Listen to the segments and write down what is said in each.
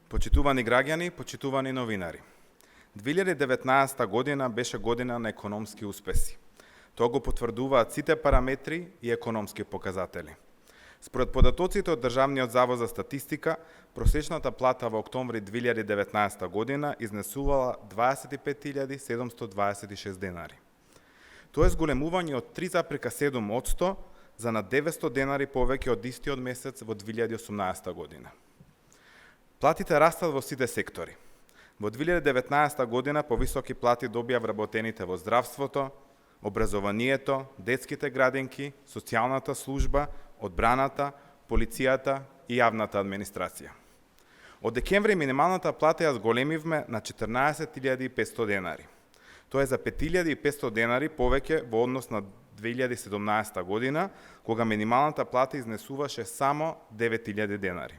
Почитувани граѓани, почитувани новинари. 2019 година беше година на економски успеси. Тоа го потврдуваат сите параметри и економски показатели. Според податоците од Државниот завод за статистика, просечната плата во октомври 2019 година изнесувала 25.726 денари. Тоа е зголемување од 3,7% за на 900 денари повеќе од истиот месец во 2018 година. Платите растат во сите сектори. Во 2019 година повисоки плати добија вработените во здравството, образованието, детските градинки, социјалната служба, одбраната, полицијата и јавната администрација. Од декември минималната плата ја зголемивме на 14.500 денари. Тоа е за 5.500 денари повеќе во однос на 2017 година, кога минималната плата изнесуваше само 9.000 денари.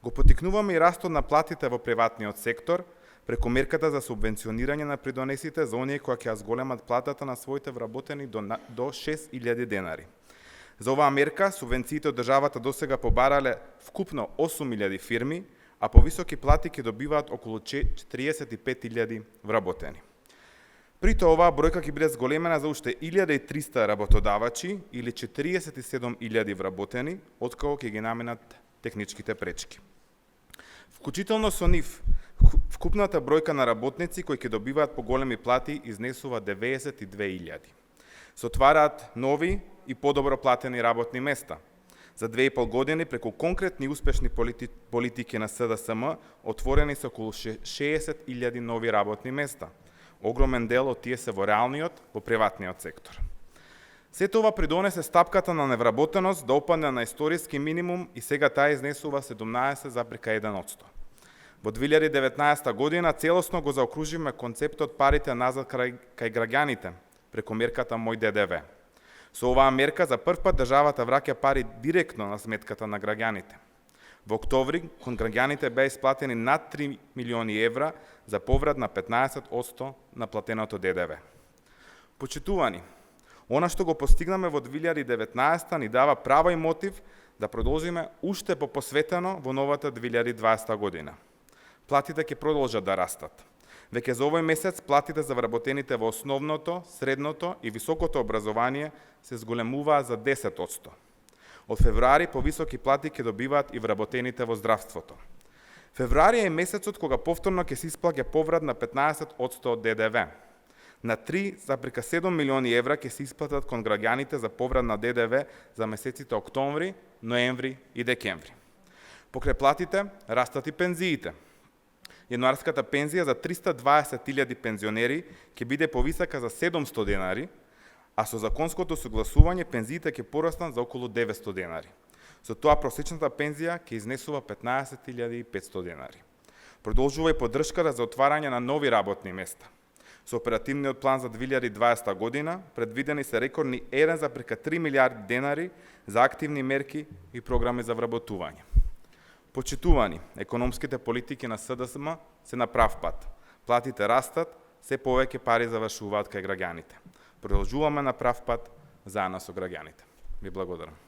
Го потикнуваме и растот на платите во приватниот сектор, преку мерката за субвенционирање на придонесите за оние кои ќе ја зголемат платата на своите вработени до 6.000 денари. За оваа мерка, субвенциите од државата досега побарале вкупно 8.000 фирми, а повисоки плати ќе добиваат околу 45.000 вработени. При тоа оваа бројка ќе биде зголемена за уште 1.300 работодавачи или 47.000 вработени, откако ќе ги наминат техничките пречки. Вклучително со нив, вкупната бројка на работници кои ќе добиваат поголеми плати изнесува 92.000. Се отвараат нови и подобро платени работни места. За 2,5 години преку конкретни и успешни политики на СДСМ отворени се околу 60.000 нови работни места. Огромен дел од тие се во реалниот, во приватниот сектор. Сето ова придонесе стапката на невработеност да опадне на историски минимум и сега таа изнесува 17,1%. Во 2019 година целосно го заокружиме концептот парите назад кај граѓаните преку мерката Мој ДДВ. Со оваа мерка за прв пат државата враќа пари директно на сметката на граѓаните. Во октомври кон граѓаните беа исплатени над 3 милиони евра за поврат на 15% на платеното ДДВ. Почитувани, она што го постигнаме во 2019 ни дава право и мотив да продолжиме уште попосветено во новата 2020 година. Платите ќе продолжат да растат. Веќе за овој месец платите за вработените во основното, средното и високото образование се зголемуваа за 10%. Од февруари повисоки плати ќе добиваат и вработените во здравството. Февруари е месецот кога повторно ќе се исплаќа поврат на 15% од ДДВ. На 3,7 милиони евра ќе се исплатат кон граѓаните за поврат на ДДВ за месеците октомври, ноември и декември. Покрај платите растат и пензиите. Јануарската пензија за 320.000 пензионери ќе биде повисока за 700 денари, а со законското согласување пензиите ќе пораснат за околу 900 денари. Со тоа просечната пензија ќе изнесува 15.500 денари. Продолжува и поддршката за отварање на нови работни места. Со оперативниот план за 2020 година предвидени се рекордни 1,3 милиарди денари за активни мерки и програми за вработување. Почитувани, економските политики на СДСМ се на прав пат. Платите растат, се повеќе пари завршуваат кај граѓаните. Продолжуваме на прав пат заедно со граѓаните. Ви благодарам.